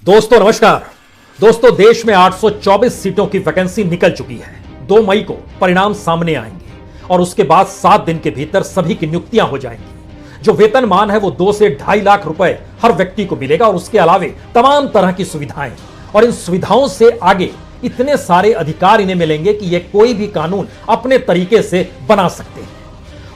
दोस्तों नमस्कार। दोस्तों देश में 824 सीटों की वैकेंसी निकल चुकी है। 2 मई को परिणाम सामने आएंगे और उसके बाद 7 दिन के भीतर सभी की नियुक्तियां हो जाएंगी। जो वेतनमान है वो 2 से 2.5 लाख रुपए हर व्यक्ति को मिलेगा और उसके अलावे तमाम तरह की सुविधाएं, और इन सुविधाओं से आगे इतने सारे अधिकार इन्हें मिलेंगे कि ये कोई भी कानून अपने तरीके से बना सकते हैं।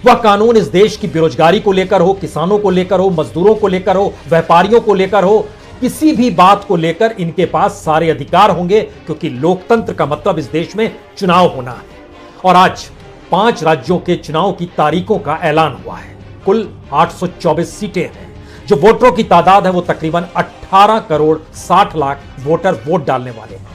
वह कानून इस देश की बेरोजगारी को लेकर हो, किसानों को लेकर हो, मजदूरों को लेकर हो, व्यापारियों को लेकर हो, किसी भी बात को लेकर इनके पास सारे अधिकार होंगे, क्योंकि लोकतंत्र का मतलब इस देश में चुनाव होना है। और आज 5 राज्यों के चुनाव की तारीखों का ऐलान हुआ है। कुल 824 सीटें हैं। जो वोटरों की तादाद है वो तकरीबन 18 करोड़ 60 लाख वोटर वोट डालने वाले हैं।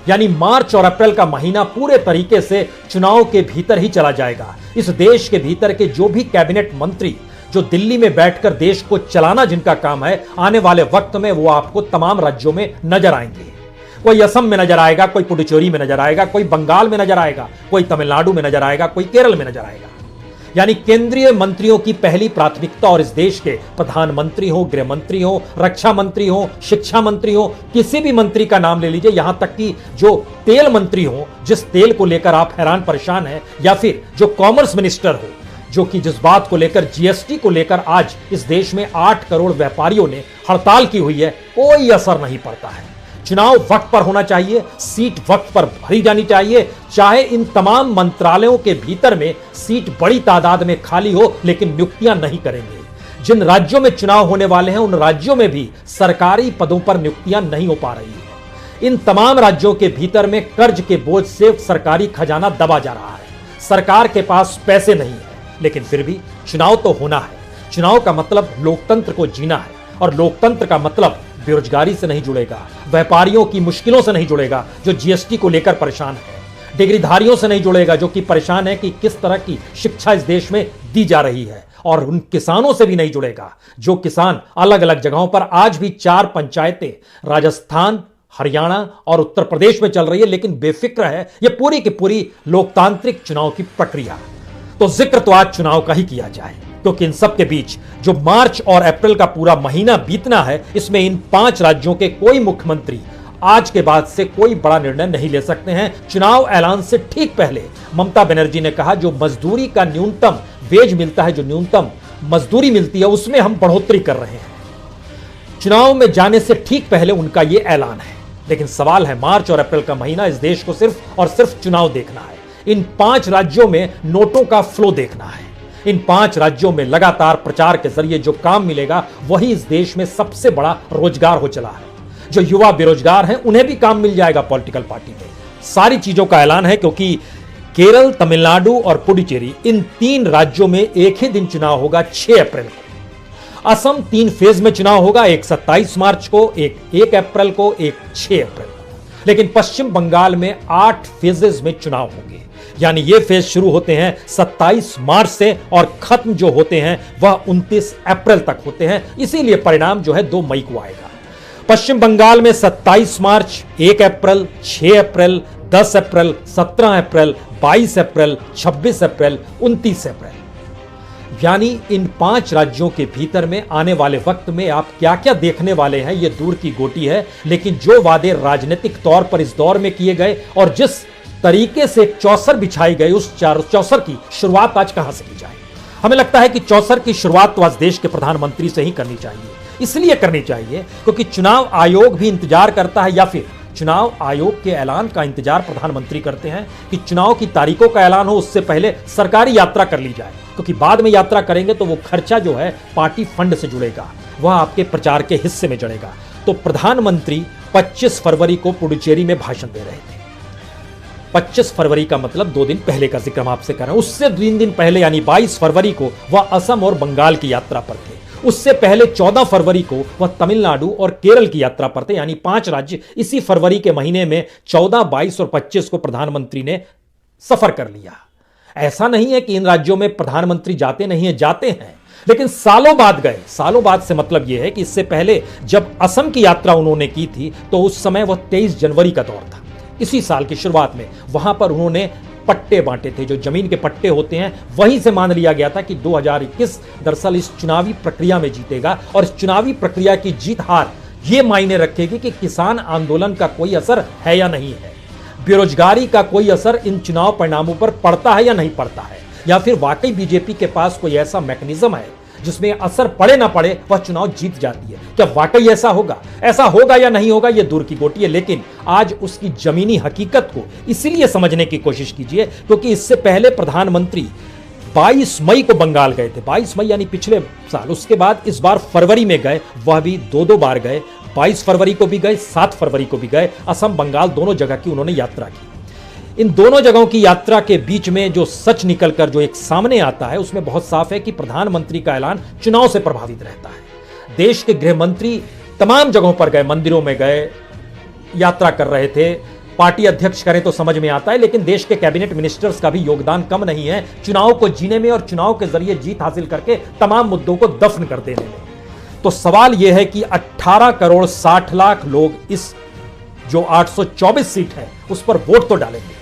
यानी मार्च और अप्रैल का महीना पूरे तरीके से चुनाव के भीतर ही चला जाएगा। इस देश के भीतर के जो भी कैबिनेट मंत्री जो दिल्ली में बैठकर देश को चलाना जिनका काम है, आने वाले वक्त में वो आपको तमाम राज्यों में नजर आएंगे। कोई असम में नजर आएगा, कोई पुडुचेरी में नजर आएगा, कोई बंगाल में नजर आएगा, कोई तमिलनाडु में नजर आएगा, कोई केरल में नजर आएगा। यानी केंद्रीय मंत्रियों की पहली प्राथमिकता, और इस देश के प्रधानमंत्री हो, गृह मंत्री हो, रक्षा मंत्री हो, शिक्षा मंत्री हो, किसी भी मंत्री का नाम ले लीजिए, यहां तक कि जो तेल मंत्री हो, जिस तेल को लेकर आप हैरान परेशान हैं, या फिर जो कॉमर्स मिनिस्टर हो, जो कि जिस बात को लेकर जीएसटी को लेकर आज इस देश में 8 करोड़ व्यापारियों ने हड़ताल की हुई है, कोई असर नहीं पड़ता है। चुनाव वक्त पर होना चाहिए, सीट वक्त पर भरी जानी चाहिए, चाहे इन तमाम मंत्रालयों के भीतर में सीट बड़ी तादाद में खाली हो, लेकिन नियुक्तियां नहीं करेंगे। जिन राज्यों में चुनाव होने वाले हैं उन राज्यों में भी सरकारी पदों पर नियुक्तियां नहीं हो पा रही है। इन तमाम राज्यों के भीतर में कर्ज के बोझ से सरकारी खजाना दबा जा रहा है। सरकार के पास पैसे नहीं है, लेकिन फिर भी चुनाव तो होना है। चुनाव का मतलब लोकतंत्र को जीना है, और लोकतंत्र का मतलब बेरोजगारी से नहीं जुड़ेगा, व्यापारियों की मुश्किलों से नहीं जुड़ेगा जो जीएसटी को लेकर परेशान है, डिग्रीधारियों से नहीं जुड़ेगा जो कि परेशान है कि किस तरह की शिक्षा इस देश में दी जा रही है, और उन किसानों से भी नहीं जुड़ेगा जो किसान अलग अलग जगहों पर आज भी 4 पंचायतें राजस्थान, हरियाणा और उत्तर प्रदेश में चल रही है, लेकिन बेफिक्र है ये पूरी की पूरी लोकतांत्रिक चुनाव की प्रक्रिया। तो जिक्र तो आज चुनाव का ही किया जाए, क्योंकि इन सब के बीच जो मार्च और अप्रैल का पूरा महीना बीतना है, इसमें इन 5 राज्यों के कोई मुख्यमंत्री आज के बाद से कोई बड़ा निर्णय नहीं ले सकते हैं। चुनाव ऐलान से ठीक पहले ममता बनर्जी ने कहा जो मजदूरी का न्यूनतम वेज मिलता है, जो न्यूनतम मजदूरी मिलती है, उसमें हम बढ़ोतरी कर रहे हैं। चुनाव में जाने से ठीक पहले उनका यह ऐलान है। लेकिन सवाल है, मार्च और अप्रैल का महीना इस देश को सिर्फ और सिर्फ चुनाव देखना है। इन 5 राज्यों में नोटों का फ्लो देखना है। इन 5 राज्यों में लगातार प्रचार के जरिए जो काम मिलेगा वही इस देश में सबसे बड़ा रोजगार हो चला है। जो युवा बेरोजगार हैं उन्हें भी काम मिल जाएगा पॉलिटिकल पार्टी में। सारी चीजों का ऐलान है, क्योंकि केरल, तमिलनाडु और पुडुचेरी, इन 3 राज्यों में एक ही दिन चुनाव होगा, 6 अप्रैल को। असम 3 फेज में चुनाव होगा, एक 27 मार्च को, एक 1 अप्रैल को, एक 6 अप्रैल को। लेकिन पश्चिम बंगाल में 8 फेजेस में चुनाव होंगे। यानी ये फेज शुरू होते हैं 27 मार्च से और खत्म जो होते हैं वह 29 अप्रैल तक होते हैं। इसीलिए परिणाम जो है 2 मई को आएगा। पश्चिम बंगाल में 27 मार्च, 1 अप्रैल, 6 अप्रैल, 10 अप्रैल, 17 अप्रैल, 22 अप्रैल, 26 अप्रैल, 29 अप्रैल। यानी इन 5 राज्यों के भीतर में आने वाले वक्त में आप क्या क्या देखने वाले हैं ये दूर की गोटी है। लेकिन जो वादे राजनीतिक तौर पर इस दौर में किए गए और जिस तरीके से चौसर बिछाई गई, उस चौसर की शुरुआत आज कहां से की जाए? हमें लगता है कि चौसर की शुरुआत तो आज देश के प्रधानमंत्री से ही करनी चाहिए। इसलिए करनी चाहिए क्योंकि चुनाव आयोग भी इंतजार करता है, या फिर चुनाव आयोग के ऐलान का इंतजार प्रधानमंत्री करते हैं कि चुनाव की तारीखों का ऐलान हो, उससे पहले सरकारी यात्रा कर ली जाए। क्योंकि बाद में यात्रा करेंगे तो वो खर्चा जो है पार्टी फंड से जुड़ेगा, वह आपके प्रचार के हिस्से में जुड़ेगा। तो प्रधानमंत्री 25 फरवरी को पुडुचेरी में भाषण दे रहे थे। 25 फरवरी का मतलब 2 दिन पहले का जिक्र हम आपसे कर रहे हैं। उससे 3 दिन पहले यानी 22 फरवरी को वह असम और बंगाल की यात्रा पर थे। उससे पहले 14 फरवरी को वह तमिलनाडु और केरल की यात्रा पर थे। यानी 5 राज्य इसी फरवरी के महीने में 14, 22 और 25 को प्रधानमंत्री ने सफर कर लिया। ऐसा नहीं है कि इन राज्यों में प्रधानमंत्री जाते नहीं है, जाते हैं, लेकिन सालों बाद गए। सालों बाद से मतलब यह है कि इससे पहले जब असम की यात्रा उन्होंने की थी तो उस समय वह 23 जनवरी का दौर था। इसी साल की शुरुआत में वहां पर उन्होंने पट्टे बांटे थे। जो जमीन के पट्टे होते हैं वहीं से मान लिया गया था कि 2021 दरअसल इस चुनावी प्रक्रिया में जीतेगा, और इस चुनावी प्रक्रिया की जीत हार यह मायने रखेगी कि किसान आंदोलन का कोई असर है या नहीं है, बेरोजगारी का कोई असर इन चुनाव परिणामों पर पड़ता है या नहीं पड़ता है, या फिर वाकई बीजेपी के पास कोई ऐसा मैकेनिज्म है जिसमें असर पड़े ना पड़े वह चुनाव जीत जाती है। क्या वाकई ऐसा होगा या नहीं होगा, यह दूर की गोटी है, लेकिन आज उसकी जमीनी हकीकत को इसलिए समझने की कोशिश कीजिए क्योंकि इससे पहले प्रधानमंत्री 22 मई को बंगाल गए थे, 22 मई यानी पिछले साल। उसके बाद इस बार फरवरी में गए, वह भी दो बार गए, 22 फरवरी को भी गए, 7 फरवरी को भी गए। असम बंगाल दोनों जगह की उन्होंने यात्रा की। इन दोनों जगहों की यात्रा के बीच में जो सच निकलकर जो एक सामने आता है उसमें बहुत साफ है कि प्रधानमंत्री का ऐलान चुनाव से प्रभावित रहता है। देश के गृह मंत्री तमाम जगहों पर गए, मंदिरों में गए, यात्रा कर रहे थे। पार्टी अध्यक्ष करें तो समझ में आता है, लेकिन देश के कैबिनेट मिनिस्टर्स का भी योगदान कम नहीं है चुनाव को जीने में और चुनाव के जरिए जीत हासिल करके तमाम मुद्दों को दफन कर देने में। तो सवाल यह है कि 18 करोड़ 60 लाख लोग इस जो 824 सीट है उस पर वोट तो डालेंगे,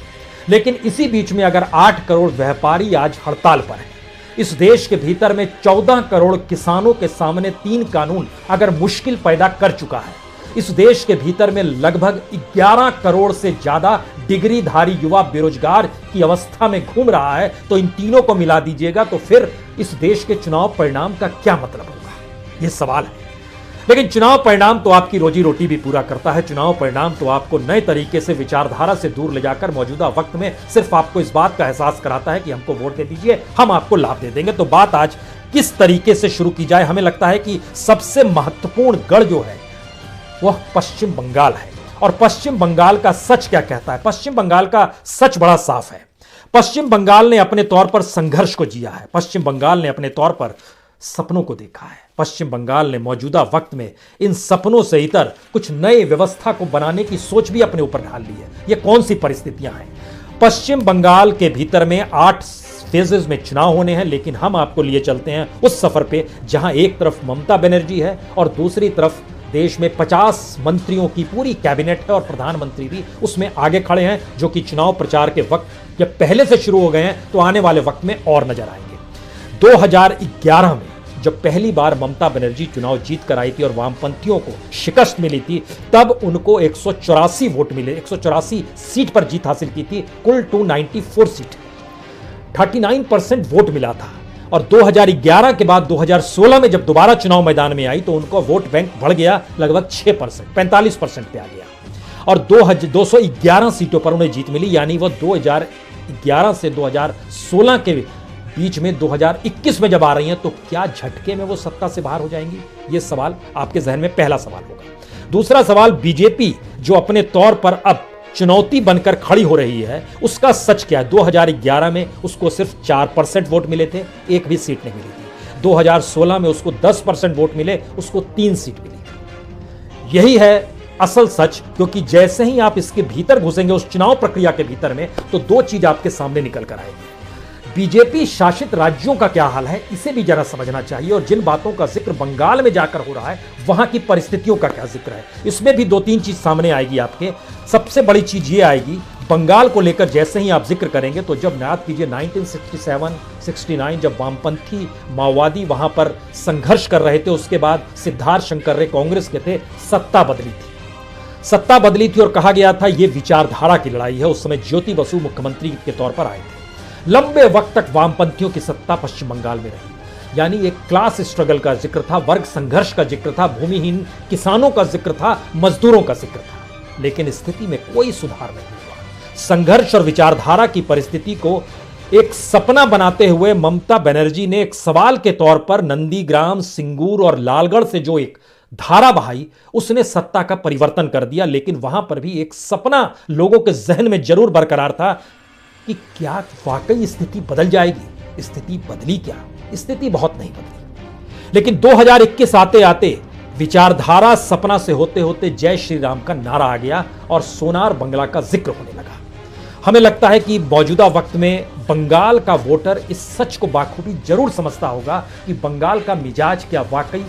लेकिन इसी बीच में अगर 8 करोड़ व्यापारी आज हड़ताल पर हैं, इस देश के भीतर में 14 करोड़ किसानों के सामने 3 कानून अगर मुश्किल पैदा कर चुका है, इस देश के भीतर में लगभग 11 करोड़ से ज्यादा डिग्रीधारी युवा बेरोजगार की अवस्था में घूम रहा है, तो इन तीनों को मिला दीजिएगा तो फिर इस देश के चुनाव परिणाम का क्या मतलब होगा, यह सवाल है। लेकिन चुनाव परिणाम तो आपकी रोजी रोटी भी पूरा करता है। चुनाव परिणाम तो आपको नए तरीके से विचारधारा से दूर ले जाकर मौजूदा वक्त में सिर्फ आपको इस बात का एहसास कराता है कि हमको वोट दे दीजिए, हम आपको लाभ दे देंगे। तो बात आज किस तरीके से शुरू की जाए? हमें लगता है कि सबसे महत्वपूर्ण गढ़ जो है वह पश्चिम बंगाल है। और पश्चिम बंगाल का सच क्या कहता है? पश्चिम बंगाल का सच बड़ा साफ है। पश्चिम बंगाल ने अपने तौर पर संघर्ष को जिया है। पश्चिम बंगाल ने अपने तौर पर सपनों को देखा है। पश्चिम बंगाल ने मौजूदा वक्त में इन सपनों से इतर कुछ नए व्यवस्था को बनाने की सोच भी अपने ऊपर ढाल ली है। ये कौन सी परिस्थितियां हैं? पश्चिम बंगाल के भीतर में 8 फेजेस में चुनाव होने हैं, लेकिन हम आपको लिए चलते हैं उस सफर पे जहां एक तरफ ममता बनर्जी है और दूसरी तरफ देश में 50 मंत्रियों की पूरी कैबिनेट है और प्रधानमंत्री भी उसमें आगे खड़े हैं, जो कि चुनाव प्रचार के वक्त जब पहले से शुरू हो गए हैं तो आने वाले वक्त में और नजर आएंगे। 2011 में जब पहली बार ममता बनर्जी चुनाव जीत कर आई थी और वामपंथियों को शिकस्त मिली थी, तब उनको 184 वोट मिले, 184 सीट पर जीत हासिल की थी, कुल 294 सीट, 39% वोट मिला था। और 2011 के बाद 2016 में जब दोबारा चुनाव मैदान में आई तो उनको वोट बैंक बढ़ गया लगभग 6%, 45% पे आ गया और 211 सीटों पर उन्हें जीत मिली। यानी वह 2011 से 2016 के बीच में 2021 में जब आ रही हैं तो क्या झटके में वो सत्ता से बाहर हो जाएंगी? ये सवाल आपके जहन में पहला सवाल होगा। दूसरा सवाल, बीजेपी जो अपने तौर पर अब चुनौती बनकर खड़ी हो रही है, उसका सच क्या है? 2011 में उसको सिर्फ 4% वोट मिले थे, एक भी सीट नहीं मिली थी। 2016 में उसको 10% वोट मिले, उसको 3 सीट मिली। यही है असल सच, क्योंकि जैसे ही आप इसके भीतर घुसेंगे उस चुनाव प्रक्रिया के भीतर में, तो 2 चीज आपके सामने निकल कर आएगी। बीजेपी शासित राज्यों का क्या हाल है, इसे भी जरा समझना चाहिए, और जिन बातों का जिक्र बंगाल में जाकर हो रहा है वहां की परिस्थितियों का क्या जिक्र है, इसमें भी 2-3 चीज सामने आएगी आपके। सबसे बड़ी चीज ये आएगी बंगाल को लेकर, जैसे ही आप जिक्र करेंगे तो जब याद कीजिए 1967-69 जब वामपंथी माओवादी वहां पर संघर्ष कर रहे थे, उसके बाद सिद्धार्थ शंकर कांग्रेस के थे, सत्ता बदली थी और कहा गया था यह विचारधारा की लड़ाई है। उस समय ज्योति बसु मुख्यमंत्री के तौर पर आए थे। लंबे वक्त तक वामपंथियों की सत्ता पश्चिम बंगाल में रही, यानी एक क्लास स्ट्रगल का जिक्र था, वर्ग संघर्ष का जिक्र था, भूमिहीन किसानों का जिक्र था, मजदूरों का जिक्र था। लेकिन स्थिति में कोई सुधार नहीं हुआ। संघर्ष और विचारधारा की परिस्थिति को एक सपना बनाते हुए ममता बनर्जी ने एक सवाल के तौर पर नंदीग्राम, सिंगूर और लालगढ़ से जो एक धारा बहाई, उसने सत्ता का परिवर्तन कर दिया। लेकिन वहां पर भी एक सपना लोगों के जहन में जरूर बरकरार था कि क्या वाकई स्थिति बदल जाएगी। स्थिति बदली क्या? स्थिति बहुत नहीं बदली। लेकिन 2021 आते आते विचारधारा सपना से होते होते जय श्री राम का नारा आ गया और सोनार बंगला का जिक्र होने लगा। हमें लगता है कि मौजूदा वक्त में बंगाल का वोटर इस सच को बाखूबी जरूर समझता होगा कि बंगाल का मिजाज क्या वाकई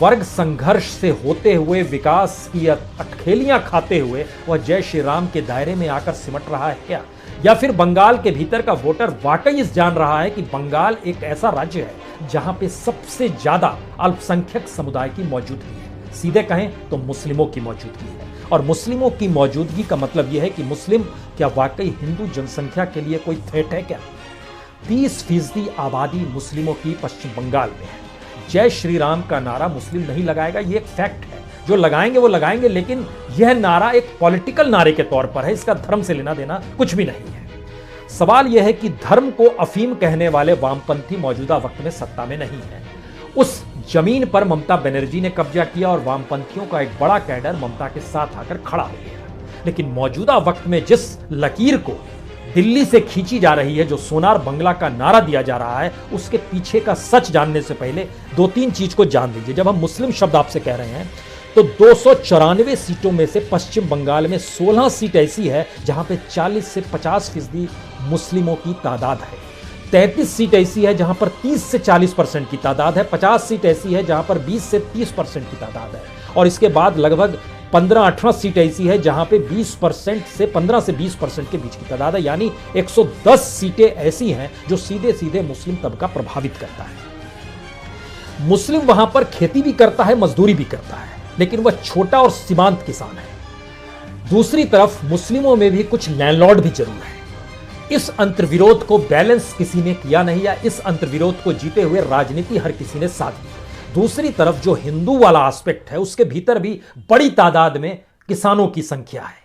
वर्ग संघर्ष से होते हुए विकास की अटखेलियां खाते हुए वह जय श्री राम के दायरे में आकर सिमट रहा है क्या, या फिर बंगाल के भीतर का वोटर वाकई इस जान रहा है कि बंगाल एक ऐसा राज्य है जहां पे सबसे ज्यादा अल्पसंख्यक समुदाय की मौजूदगी है, सीधे कहें तो मुस्लिमों की मौजूदगी है। और मुस्लिमों की मौजूदगी का मतलब यह है कि मुस्लिम क्या वाकई हिंदू जनसंख्या के लिए कोई थ्रेट है क्या? 30% आबादी मुस्लिमों की पश्चिम बंगाल में है। जय श्री राम का नारा मुस्लिम नहीं लगाएगा, ये एक फैक्ट है। जो लगाएंगे वो लगाएंगे, लेकिन यह नारा एक पॉलिटिकल नारे के तौर पर है, इसका धर्म से लेना देना कुछ भी नहीं है। सवाल यह है कि धर्म को अफीम कहने वाले वामपंथी मौजूदा वक्त में सत्ता में नहीं है। उस जमीन पर ममता बनर्जी ने कब्जा किया और वामपंथियों का एक बड़ा कैडर ममता के साथ आकर खड़ा हो गया। लेकिन मौजूदा वक्त में जिस लकीर को दिल्ली से खींची जा रही है, जो सोनार बंगला का नारा दिया जा रहा है, उसके पीछे का सच जानने से पहले 2-3 चीज को जान लीजिए। जब हम मुस्लिम शब्द आपसे कह रहे हैं तो 294 सीटों में से पश्चिम बंगाल में 16 सीट ऐसी है जहां पे 40 से 50% मुस्लिमों की तादाद है। 33 सीट ऐसी है जहां पर 30 से 40% की तादाद है। 50 सीट ऐसी है जहां पर 20 से 30% की तादाद है। और इसके बाद लगभग 15-18 सीट ऐसी है जहां पे 20% से 15 से 20% के बीच की तादाद है। यानी 110 सीटें ऐसी हैं जो सीधे सीधे मुस्लिम तबका प्रभावित करता है। मुस्लिम वहां पर खेती भी करता है, मजदूरी भी करता है, लेकिन वह छोटा और सीमांत किसान है। दूसरी तरफ मुस्लिमों में भी कुछ लैंडलॉर्ड भी जरूर है। इस अंतर्विरोध को बैलेंस किसी ने किया नहीं, या इस अंतर्विरोध को जीते हुए राजनीति हर किसी ने साथ दी। दूसरी तरफ जो हिंदू वाला एस्पेक्ट है, उसके भीतर भी बड़ी तादाद में किसानों की संख्या है।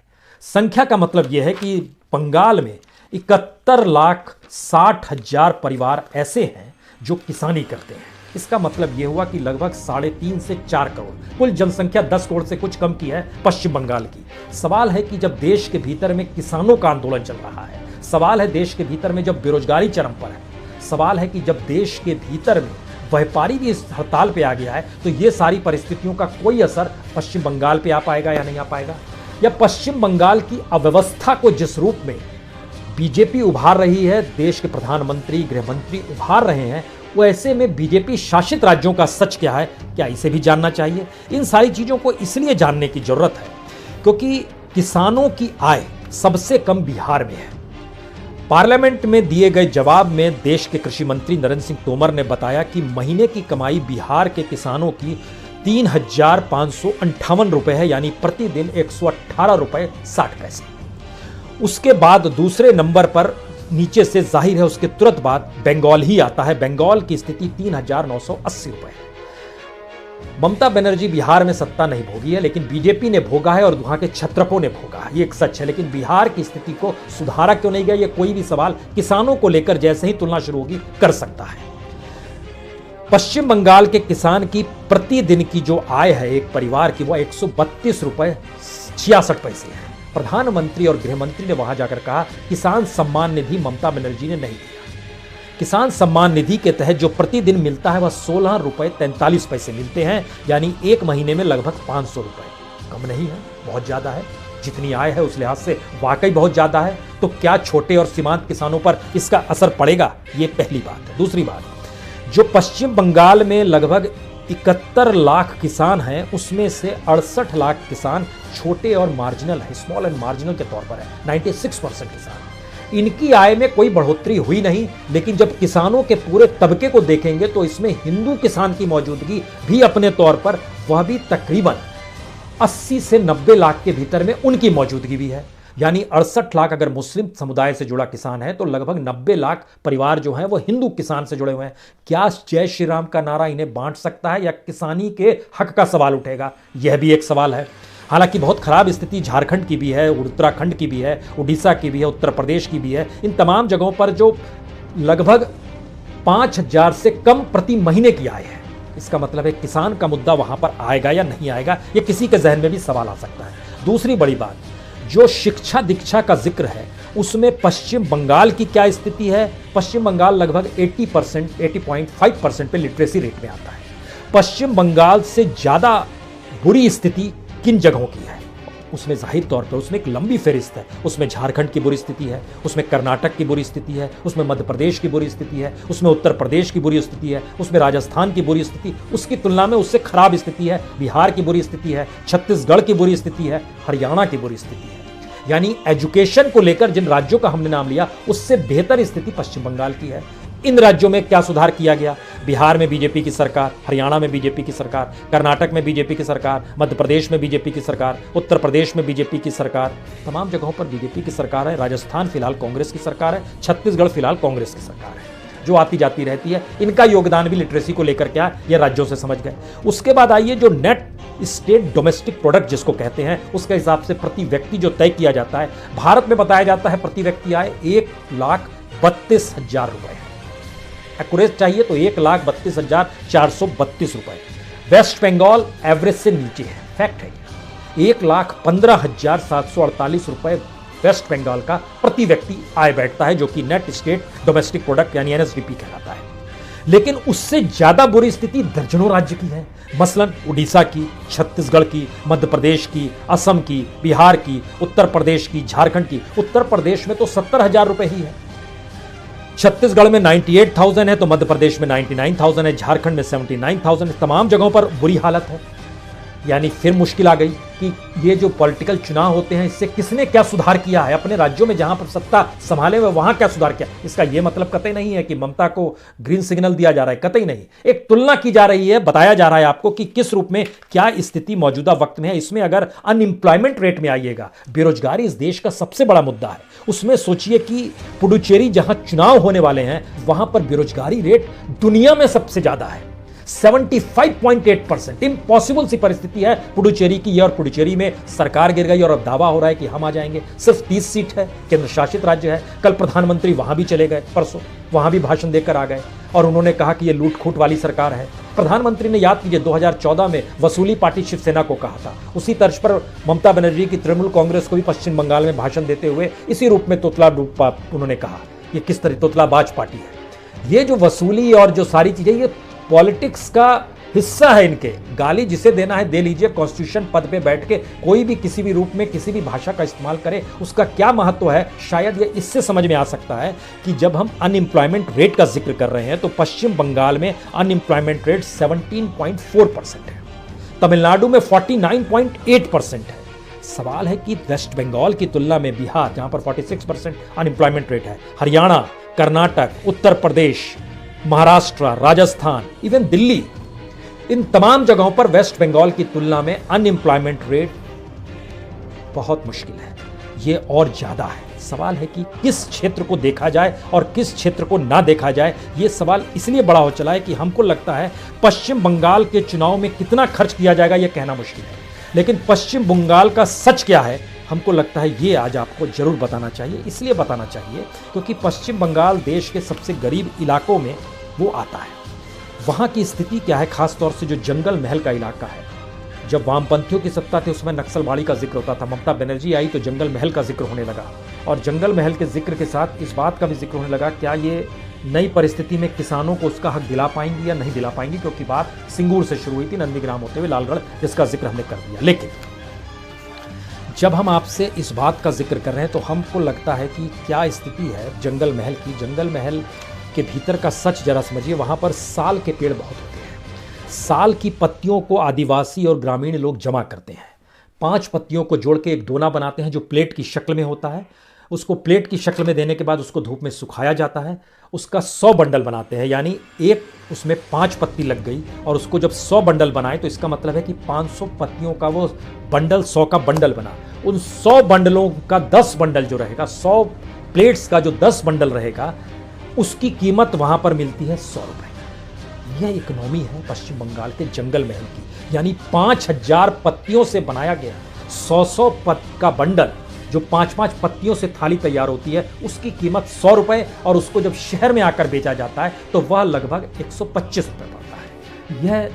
संख्या का मतलब यह है कि बंगाल में 71,60,000 परिवार ऐसे हैं जो किसानी करते हैं। इसका मतलब यह हुआ कि लगभग 3.5 से 4 करोड़, कुल जनसंख्या 10 करोड़ से कुछ कम की है पश्चिम बंगाल की। सवाल है कि जब देश के भीतर में किसानों का आंदोलन चल रहा है, सवाल है देश के भीतर में जब बेरोजगारी चरम पर है, सवाल है कि जब देश के भीतर में व्यापारी भी इस हड़ताल पे आ गया है, तो ये सारी परिस्थितियों का कोई असर पश्चिम बंगाल पे आ पाएगा या नहीं आ पाएगा? या पश्चिम बंगाल की अव्यवस्था को जिस रूप में बीजेपी उभार रही है, देश के प्रधानमंत्री, गृह मंत्री उभार रहे हैं, वो ऐसे में बीजेपी शासित राज्यों का सच क्या है, क्या इसे भी जानना चाहिए? इन सारी चीजों को इसलिए जानने की जरूरत है क्योंकि किसानों की आय सबसे कम बिहार में है। पार्लियामेंट में दिए गए जवाब में देश के कृषि मंत्री नरेंद्र सिंह तोमर ने बताया कि महीने की कमाई बिहार के किसानों की 3,558 रुपए है, यानी प्रतिदिन 118 रुपए 60 पैसे। उसके बाद दूसरे नंबर पर नीचे से जाहिर है उसके तुरंत बाद बंगाल ही आता है। बंगाल की स्थिति 3,980 रुपए है। ममता बनर्जी बिहार में सत्ता नहीं भोगी है, लेकिन बीजेपी ने भोगा है और वहां के छत्रपों ने भोगा है, ये एक सच है। लेकिन बिहार की स्थिति को सुधारा क्यों नहीं गया, ये कोई भी सवाल किसानों को लेकर जैसे ही तुलना शुरू होगी कर सकता है। पश्चिम बंगाल के किसान की प्रतिदिन की जो आय है एक परिवार की, वो 132 रुपए 66 पैसे है। प्रधानमंत्री और गृह मंत्री ने वहां जाकर कहा किसान सम्मान निधि ममता बनर्जी ने नहीं दिया। किसान सम्मान निधि के तहत जो प्रतिदिन मिलता है वह 16 रुपए 43 पैसे मिलते हैं, यानी एक महीने में लगभग 500 रुपए। कम नहीं है, बहुत ज्यादा है। जितनी आय है उस लिहाज से वाकई बहुत ज्यादा है। तो क्या छोटे और सीमांत किसानों पर इसका असर पड़ेगा, ये पहली बात है। दूसरी बात, जो पश्चिम बंगाल में लगभग 71 लाख किसान हैं, उसमें से 68 लाख किसान छोटे और मार्जिनल है, स्मॉल एंड मार्जिनल के तौर पर है। 96% किसान, इनकी आय में कोई बढ़ोतरी हुई नहीं। लेकिन जब किसानों के पूरे तबके को देखेंगे तो इसमें हिंदू किसान की मौजूदगी भी अपने तौर पर, वह भी तकरीबन 80 से 90 लाख के भीतर में उनकी मौजूदगी भी है। यानी 68 लाख अगर मुस्लिम समुदाय से जुड़ा किसान है तो लगभग 90 लाख परिवार जो हैं वो हिंदू किसान से जुड़े हुए हैं। क्या जय श्री राम का नारा इन्हें बांट सकता है या किसानी के हक का सवाल उठेगा, यह भी एक सवाल है। हालांकि बहुत खराब स्थिति झारखंड की भी है, उत्तराखंड की भी है, उड़ीसा की भी है, उत्तर प्रदेश की भी है। इन तमाम जगहों पर जो लगभग 5,000 से कम प्रति महीने की आय है, इसका मतलब है किसान का मुद्दा वहां पर आएगा या नहीं आएगा, ये किसी के जहन में भी सवाल आ सकता है। दूसरी बड़ी बात, जो शिक्षा दीक्षा का जिक्र है उसमें पश्चिम बंगाल की क्या स्थिति है? पश्चिम बंगाल लगभग 80.5% पे लिटरेसी रेट में आता है। पश्चिम बंगाल से ज्यादा बुरी स्थिति किन जगहों की है? उसमें जाहिर तौर पर उसमें एक लंबी फहरिस्त है। उसमें झारखंड की बुरी स्थिति है, उसमें कर्नाटक की बुरी स्थिति है, उसमें मध्य प्रदेश की बुरी स्थिति है, उसमें उत्तर प्रदेश की बुरी स्थिति है, उसमें राजस्थान की बुरी स्थिति, उसकी तुलना में उससे खराब स्थिति है बिहार की बुरी स्थिति है, छत्तीसगढ़ की बुरी स्थिति है, हरियाणा की बुरी स्थिति है। यानी एजुकेशन को लेकर जिन राज्यों का हमने नाम लिया उससे बेहतर स्थिति पश्चिम बंगाल की है। इन राज्यों में क्या सुधार किया गया? बिहार में बीजेपी की सरकार, हरियाणा में बीजेपी की सरकार, कर्नाटक में बीजेपी की सरकार, मध्य प्रदेश में बीजेपी की सरकार, उत्तर प्रदेश में बीजेपी की सरकार, तमाम जगहों पर बीजेपी की सरकार है। राजस्थान फिलहाल कांग्रेस की सरकार है, छत्तीसगढ़ फिलहाल कांग्रेस की सरकार है, जो आती जाती रहती है। इनका योगदान भी लिटरेसी को लेकर क्या, ये राज्यों से समझ गए। उसके बाद आइए जो नेट स्टेट डोमेस्टिक प्रोडक्ट जिसको कहते हैं, उसके हिसाब से प्रति व्यक्ति जो तय किया जाता है, भारत में बताया जाता है प्रति व्यक्ति आय 1,32,000 रुपए। एक्यूरेट चाहिए तो 1,32,432 रुपए। वेस्ट बंगाल एवरेज से नीचे है, फैक्ट है। 1,15,748 रुपए वेस्ट बंगाल का प्रति व्यक्ति आय बैठता है, जो कि नेट स्टेट डोमेस्टिक प्रोडक्ट यानी एनएसडीपी कहलाता है। लेकिन उससे ज्यादा बुरी स्थिति दर्जनों राज्य की है, मसलन उड़ीसा की, छत्तीसगढ़ की, मध्य प्रदेश की, असम की, बिहार की, उत्तर प्रदेश की, झारखंड की। उत्तर प्रदेश में तो 70,000 रुपए ही है, छत्तीसगढ़ में 98,000 है, तो मध्य प्रदेश में 99,000 है, झारखंड में 79,000 है। तमाम जगहों पर बुरी हालत है। यानी फिर मुश्किल आ गई कि ये जो पॉलिटिकल चुनाव होते हैं, इससे किसने क्या सुधार किया है अपने राज्यों में जहां पर सत्ता संभाले हुए, वहां क्या सुधार किया। इसका यह मतलब कतई नहीं है कि ममता को ग्रीन सिग्नल दिया जा रहा है, कतई नहीं। एक तुलना की जा रही है, बताया जा रहा है आपको कि किस रूप में क्या स्थिति मौजूदा वक्त में है। इसमें अगर अनएम्प्लॉयमेंट रेट में आइएगा, बेरोजगारी इस देश का सबसे बड़ा मुद्दा है, उसमें सोचिए कि पुडुचेरी जहां चुनाव होने वाले हैं, वहां पर बेरोजगारी रेट दुनिया में सबसे ज्यादा है, 75.8%। इम्पॉसिबल सी परिस्थिति है पुडुचेरी की ये, और पुडुचेरी में सरकार गिर गई और अब दावा हो रहा है कि हम आ जाएंगे। सिर्फ 30 सीट है, केंद्र शासित राज्य है। कल प्रधानमंत्री वहां भी चले गए, परसों वहां भी भाषण देकर आ गए और उन्होंने कहा कि ये लूट-खूट वाली सरकार है। प्रधानमंत्री ने, याद कीजिए, 2014 में वसूली पार्टी शिवसेना को कहा था। उसी तर्ज पर ममता बनर्जी की तृणमूल कांग्रेस को भी पश्चिम बंगाल में भाषण देते हुए इसी रूप में तोतला उन्होंने कहा, ये किस तरह तोतलाबाज पार्टी है। ये जो वसूली और जो सारी चीजें, ये पॉलिटिक्स का हिस्सा है इनके। गाली जिसे देना है दे लीजिए, कॉन्स्टिट्यूशन पद पे बैठ के कोई भी किसी भी रूप में किसी भी भाषा का इस्तेमाल करे, उसका क्या महत्व है। शायद ये इससे समझ में आ सकता है कि जब हम अनएम्प्लॉयमेंट रेट का जिक्र कर रहे हैं तो पश्चिम बंगाल में अनएम्प्लॉयमेंट रेट 17.4% है, तमिलनाडु में 49.8% है। सवाल है कि वेस्ट बंगाल की तुलना में बिहार, जहां पर 46% अनएम्प्लॉयमेंट रेट है, हरियाणा, कर्नाटक, उत्तर प्रदेश, महाराष्ट्र, राजस्थान, इवन दिल्ली, इन तमाम जगहों पर वेस्ट बंगाल की तुलना में अनएम्प्लॉयमेंट रेट बहुत मुश्किल है, ये और ज्यादा है। सवाल है कि किस क्षेत्र को देखा जाए और किस क्षेत्र को ना देखा जाए। ये सवाल इसलिए बड़ा हो चला है कि हमको लगता है पश्चिम बंगाल के चुनाव में कितना खर्च किया जाएगा यह कहना मुश्किल है, लेकिन पश्चिम बंगाल का सच क्या है हमको लगता है ये आज आपको जरूर बताना चाहिए। इसलिए बताना चाहिए क्योंकि पश्चिम बंगाल देश के सबसे गरीब इलाकों में वो आता है। वहाँ की स्थिति क्या है, खास तौर से जो जंगल महल का इलाका है। जब वामपंथियों की सत्ता थी उसमें नक्सलवाड़ी का जिक्र होता था, ममता बनर्जी आई तो जंगल महल का जिक्र होने लगा, और जंगल महल के जिक्र के साथ इस बात का भी जिक्र होने लगा क्या ये नई परिस्थिति में किसानों को उसका हक दिला पाएंगी या नहीं दिला पाएंगी, क्योंकि बात सिंगूर से शुरू हुई थी, नंदीग्राम होते हुए लालगढ़, जिसका जिक्र हमने कर दिया। लेकिन जब हम आपसे इस बात का जिक्र कर रहे हैं तो हमको लगता है कि क्या स्थिति है जंगल महल की। जंगल महल के भीतर का सच जरा समझिए। वहाँ पर साल के पेड़ बहुत होते हैं। साल की पत्तियों को आदिवासी और ग्रामीण लोग जमा करते हैं। 5 पत्तियों को जोड़ के एक दोना बनाते हैं जो प्लेट की शक्ल में होता है। उसको प्लेट की शक्ल में देने के बाद उसको धूप में सुखाया जाता है। उसका 100 बंडल बनाते हैं, यानी एक उसमें 5 पत्ती लग गई, और उसको जब 100 बंडल बनाए तो इसका मतलब है कि 500 पत्तियों का वो बंडल, 100 का बंडल बना। उन 100 बंडलों का 10 बंडल जो रहेगा, 100 प्लेट्स का जो 10 बंडल रहेगा, उसकी कीमत वहां पर मिलती है 100 रुपए। यह इकोनॉमी है पश्चिम बंगाल के जंगल महल की, यानी 5000 पत्तियों से बनाया गया 100 पत्ती का बंडल, जो 5-5 पत्तियों से थाली तैयार होती है, उसकी कीमत 100 रुपए, और उसको जब शहर में आकर बेचा जाता है तो वह लगभग 125 रुपए पड़ता है। यह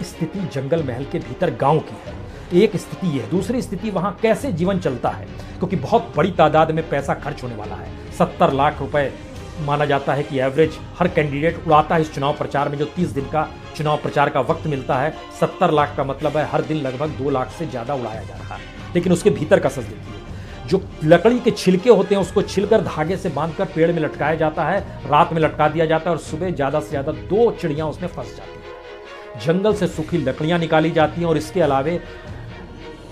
स्थिति जंगल महल के भीतर गांव की है। एक स्थिति है। दूसरी स्थिति वहां कैसे जीवन चलता है, क्योंकि बहुत बड़ी तादाद में पैसा खर्च होने वाला है। 70 लाख रुपए माना जाता है कि एवरेज हर कैंडिडेट उड़ाता है इस चुनाव प्रचार में। जो 30 दिन का चुनाव प्रचार का वक्त मिलता है, 70 लाख का मतलब है हर दिन लगभग 2 लाख से ज्यादा उड़ाया जा रहा है। लेकिन उसके भीतर का सच देखिए, जो लकड़ी के छिलके होते हैं उसको छिलकर धागे से बांधकर पेड़ में लटकाया जाता है, रात में लटका दिया जाता है, और सुबह ज्यादा से ज्यादा 2 चिड़ियां उसमें फंस जाती हैं। जंगल से सूखी लकड़ियां निकाली जाती हैं, और इसके अलावे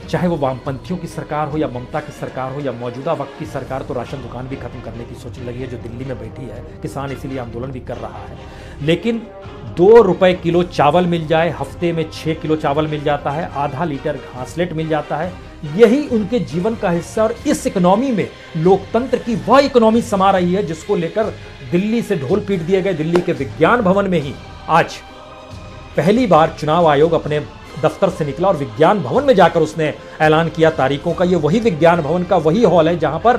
चाहे वो वामपंथियों की सरकार हो या ममता की सरकार हो या मौजूदा वक्त की सरकार, तो राशन दुकान भी खत्म करने की सोचने लगी है, जो दिल्ली में बैठी है। किसान इसीलिए आंदोलन भी कर रहा है। लेकिन 2 रुपए किलो चावल मिल जाए, हफ्ते में 6 किलो चावल मिल जाता है, आधा लीटर घासलेट मिल जाता है, यही उनके जीवन का हिस्सा। और इस इकोनॉमी में लोकतंत्र की वह इकोनॉमी समा रही है जिसको लेकर दिल्ली से ढोल पीट दिए गए। दिल्ली के विज्ञान भवन में ही आज पहली बार चुनाव आयोग अपने दफ्तर से निकला और विज्ञान भवन में जाकर उसने ऐलान किया तारीखों का। ये वही विज्ञान भवन का वही हॉल है जहां पर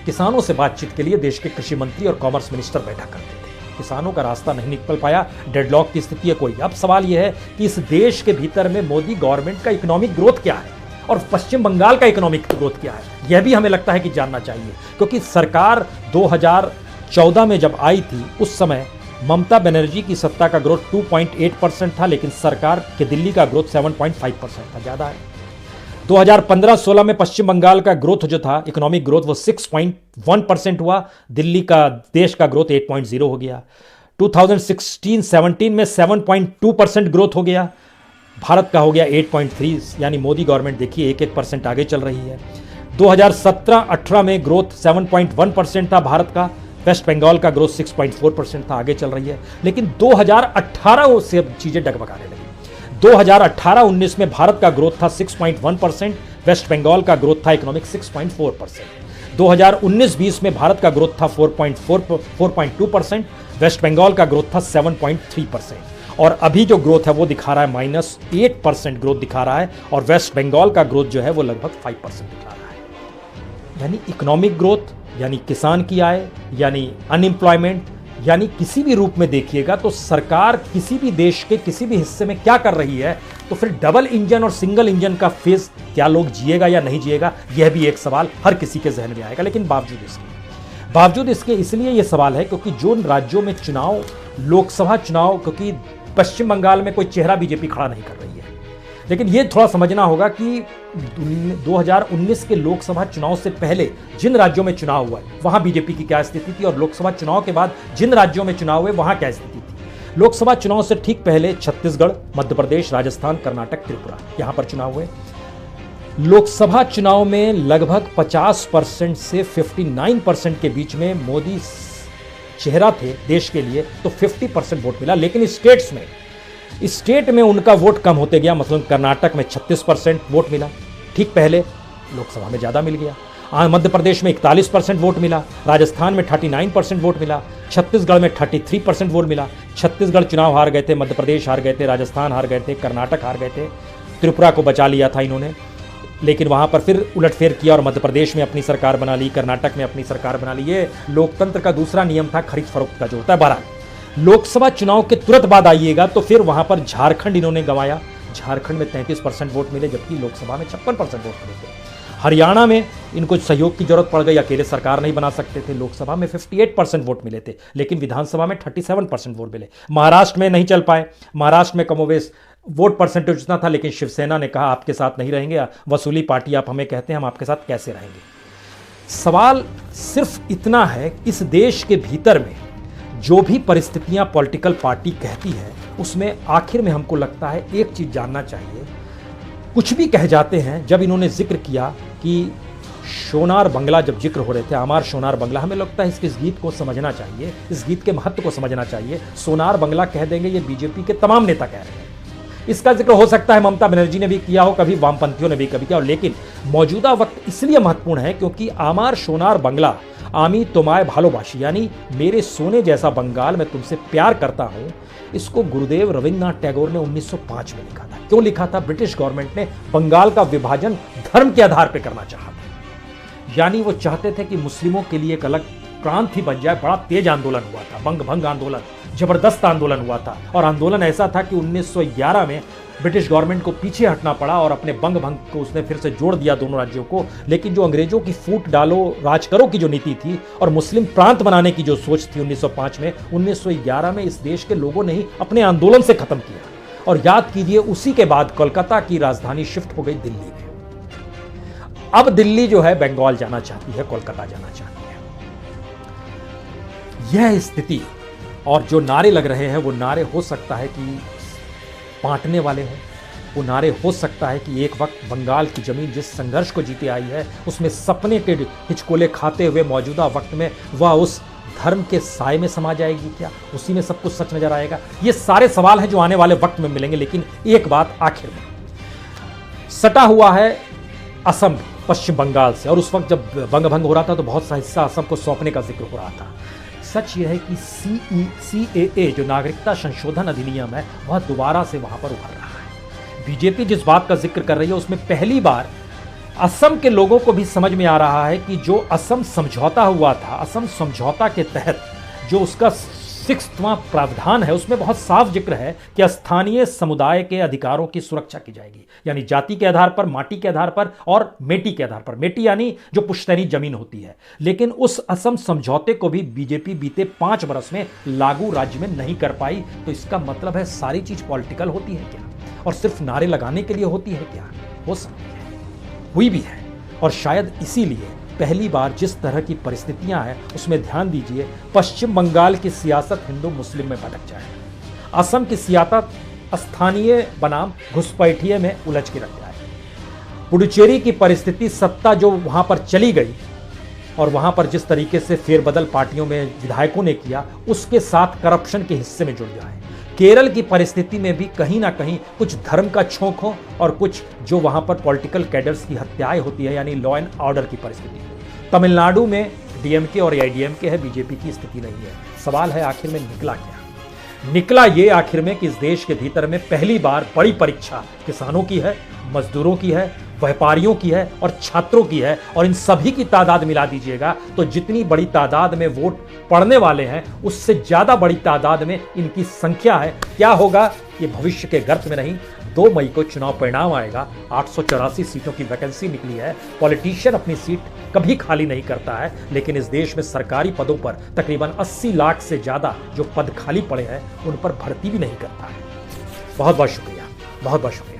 किसानों से बातचीत के लिए देश के कृषि मंत्री और कॉमर्स मिनिस्टर बैठा करते थे। किसानों का रास्ता नहीं निकल पाया, डेडलॉक की स्थिति है कोई। अब सवाल यह है कि इस देश के भीतर में मोदी गवर्नमेंट का इकोनॉमिक ग्रोथ क्या है और पश्चिम बंगाल का इकोनॉमिक ग्रोथ क्या है, यह भी हमें लगता है कि जानना चाहिए। क्योंकि सरकार 2014 में जब आई थी उस समय ममता बनर्जी की सत्ता का ग्रोथ 2.8% था, लेकिन सरकार के दिल्ली का ग्रोथ 7.5% था, ज्यादा है। 2015-16 में पश्चिम बंगाल का ग्रोथ जो था इकोनॉमिक ग्रोथ वो 6.1% हुआ, दिल्ली का देश का ग्रोथ 8.0 हो गया। 2016-17 में 7.2% ग्रोथ हो गया, भारत का हो गया 8.3, यानी मोदी गवर्नमेंट देखिए 1% आगे चल रही है। 2017-18 में ग्रोथ 7.1% था भारत का, वेस्ट बंगाल का ग्रोथ 6.4% था, आगे चल रही है। लेकिन 2018 से अब चीजें डगमगाने लगी। 2018-19 में भारत का ग्रोथ था 6.1%, वेस्ट बंगाल का ग्रोथ था इकोनॉमिक 6.4%। 2019-20 में भारत का ग्रोथ था 4.2%, वेस्ट बंगाल का ग्रोथ था 7.3%। और अभी जो ग्रोथ है वो दिखा रहा है -8% ग्रोथ दिखा रहा है, और वेस्ट बंगाल का ग्रोथ जो है वो लगभग 5% दिखा रहा है। यानी इकोनॉमिक ग्रोथ, यानी किसान की आय, यानी अनएम्प्लॉयमेंट, यानी किसी भी रूप में देखिएगा तो सरकार किसी भी देश के किसी भी हिस्से में क्या कर रही है, तो फिर डबल इंजन और सिंगल इंजन का फेज क्या लोग जिएगा या नहीं जिएगा, यह भी एक सवाल हर किसी के जहन में आएगा। लेकिन बावजूद इसके इसलिए यह सवाल है क्योंकि जो राज्यों में चुनाव, लोकसभा चुनाव, क्योंकि पश्चिम बंगाल में कोई चेहरा बीजेपी खड़ा नहीं कर रही है, लेकिन यह थोड़ा समझना होगा कि 2019 के लोकसभा चुनाव से पहले जिन राज्यों में चुनाव हुआ है वहां बीजेपी की क्या स्थिति थी, और लोकसभा चुनाव के बाद जिन राज्यों में चुनाव हुए वहां क्या स्थिति थी। लोकसभा चुनाव से ठीक पहले छत्तीसगढ़, मध्य प्रदेश, राजस्थान, कर्नाटक, त्रिपुरा, यहां पर चुनाव हुए। लोकसभा चुनाव में लगभग 50% से 59% के बीच में मोदी चेहरा थे देश के लिए, तो 50% वोट मिला। लेकिन स्टेट में उनका वोट कम होते गया। मतलब कर्नाटक में 36% वोट मिला, ठीक पहले लोकसभा में ज़्यादा मिल गया। मध्य प्रदेश में 41% वोट मिला, राजस्थान में 39% वोट मिला, छत्तीसगढ़ में 33% वोट मिला। छत्तीसगढ़ चुनाव हार गए थे, मध्य प्रदेश हार गए थे, राजस्थान हार गए थे, कर्नाटक हार गए थे, त्रिपुरा को बचा लिया था इन्होंने, लेकिन वहाँ पर फिर उलटफेर किया और मध्य प्रदेश में अपनी सरकार बना ली, कर्नाटक में अपनी सरकार बना ली। ये लोकतंत्र का दूसरा नियम था, खरीद फरोख्त का जो होता है। बहरहाल लोकसभा चुनाव के तुरंत बाद आइएगा तो फिर वहां पर झारखंड इन्होंने गंवाया। झारखंड में 33% वोट मिले, जबकि लोकसभा में 56% वोट मिले थे। हरियाणा में इनको सहयोग की जरूरत पड़ गई, अकेले सरकार नहीं बना सकते थे। लोकसभा में 58% वोट मिले थे, लेकिन विधानसभा में 37% वोट मिले। महाराष्ट्र में नहीं चल पाए, महाराष्ट्र में कमोवेश वोट परसेंटेज उतना था, लेकिन शिवसेना ने कहा आपके साथ नहीं रहेंगे, वसूली पार्टी आप हमें कहते हैं, हम आपके साथ कैसे रहेंगे। सवाल सिर्फ इतना है, इस देश के भीतर में जो भी परिस्थितियां पॉलिटिकल पार्टी कहती है उसमें आखिर में हमको लगता है एक चीज जानना चाहिए। कुछ भी कह जाते हैं, जब इन्होंने जिक्र किया कि सोनार बंगला, जब जिक्र हो रहे थे आमार सोनार बंगला, हमें लगता है इस गीत को समझना चाहिए, इस गीत के महत्व को समझना चाहिए। सोनार बंगला कह देंगे ये बीजेपी के तमाम नेता कह रहे हैं। इसका जिक्र हो सकता है ममता बनर्जी ने भी किया हो, कभी वामपंथियों ने भी कभी किया हो, लेकिन मौजूदा वक्त इसलिए महत्वपूर्ण है क्योंकि आमार सोनार बंगला, आमी तुम्हारे भालोबाशी, यानी मेरे सोने जैसा बंगाल, मैं तुमसे प्यार करता हूं, इसको गुरुदेव रविंद्रनाथ टैगोर ने 1905 में लिखा था। क्यों लिखा था? ब्रिटिश गवर्नमेंट ने बंगाल का विभाजन धर्म के आधार पर करना चाहा था, यानी वो चाहते थे कि मुस्लिमों के लिए एक अलग क्रांति बन जाए। बड़ा तेज आंदोलन हुआ था, बंग भंग आंदोलन, जबरदस्त आंदोलन हुआ था, और आंदोलन ऐसा था कि 1911 में ब्रिटिश गवर्नमेंट को पीछे हटना पड़ा और अपने बंग भंग को उसने फिर से जोड़ दिया दोनों राज्यों को। लेकिन जो अंग्रेजों की फूट डालो राज करो की जो नीति थी और मुस्लिम प्रांत बनाने की जो सोच थी 1905 में, 1911 में इस देश के लोगों ने ही अपने आंदोलन से खत्म किया। और याद कीजिए, उसी के बाद कोलकाता की राजधानी शिफ्ट हो गई दिल्ली में। अब दिल्ली जो है बंगाल जाना चाहती है, कोलकाता जाना चाहती है। यह स्थिति, और जो नारे लग रहे हैं वो नारे हो सकता है कि बांटने वाले हों, वो नारे हो सकता है कि एक वक्त बंगाल की जमीन जिस संघर्ष को जीते आई है उसमें सपने के हिचकोले खाते हुए मौजूदा वक्त में वह उस धर्म के साए में समा जाएगी क्या, उसी में सब कुछ सच नजर आएगा। ये सारे सवाल हैं जो आने वाले वक्त में मिलेंगे। लेकिन एक बात आखिर में, सटा हुआ है असम पश्चिम बंगाल से, और उस वक्त जब बंगभंग हो रहा था तो बहुत सा हिस्सा असम को सौंपने का जिक्र हो रहा था। सच यह है कि CAA जो नागरिकता संशोधन अधिनियम है वह दोबारा से वहां पर उभर रहा है। बीजेपी जिस बात का जिक्र कर रही है उसमें पहली बार असम के लोगों को भी समझ में आ रहा है कि जो असम समझौता हुआ था, असम समझौता के तहत जो उसका 6वां प्रावधान है उसमें बहुत साफ जिक्र है कि स्थानीय समुदाय के अधिकारों की सुरक्षा की जाएगी, यानी जाति के आधार पर, माटी के आधार पर और मेटी के आधार पर। मेटी यानी जो पुश्तैनी जमीन होती है। लेकिन उस असम समझौते को भी बीजेपी बीते 5 वर्ष में लागू राज्य में नहीं कर पाई। तो इसका मतलब है सारी चीज पॉलिटिकल होती है क्या, और सिर्फ नारे लगाने के लिए होती है क्या? हो सकती है, हुई भी है। और शायद इसीलिए पहली बार जिस तरह की परिस्थितियां हैं उसमें ध्यान दीजिए, पश्चिम बंगाल की सियासत हिंदू मुस्लिम में भटक जाए, असम की सियासत स्थानीय बनाम घुसपैठिए में उलझ के रख जाए, पुडुचेरी की परिस्थिति सत्ता जो वहां पर चली गई और वहां पर जिस तरीके से फेरबदल पार्टियों में विधायकों ने किया उसके साथ करप्शन के हिस्से में जुड़ जाए, केरल की परिस्थिति में भी कहीं ना कहीं कुछ धर्म का छोंक हो और कुछ जो वहां पर पॉलिटिकल कैडर्स की हत्याएं होती है, यानी लॉ एंड ऑर्डर की परिस्थिति हो। तमिलनाडु में DMK और AIDMK है, बीजेपी की स्थिति नहीं है। सवाल है आखिर में निकला क्या? निकला ये आखिर में कि इस देश के भीतर में पहली बार बड़ी परीक्षा किसानों की है, मजदूरों की है, व्यापारियों की है और छात्रों की है। और इन सभी की तादाद मिला दीजिएगा तो जितनी बड़ी तादाद में वोट पड़ने वाले हैं उससे ज्यादा बड़ी तादाद में इनकी संख्या है। क्या होगा ये भविष्य के गर्त में नहीं, 2 मई को चुनाव परिणाम आएगा। 884 सीटों की वैकेंसी निकली है। पॉलिटिशियन अपनी सीट कभी खाली नहीं करता है, लेकिन इस देश में सरकारी पदों पर तकरीबन 80 लाख से ज्यादा जो पद खाली पड़े हैं उन पर भर्ती भी नहीं करता है। बहुत बहुत शुक्रिया, बहुत बहुत शुक्रिया।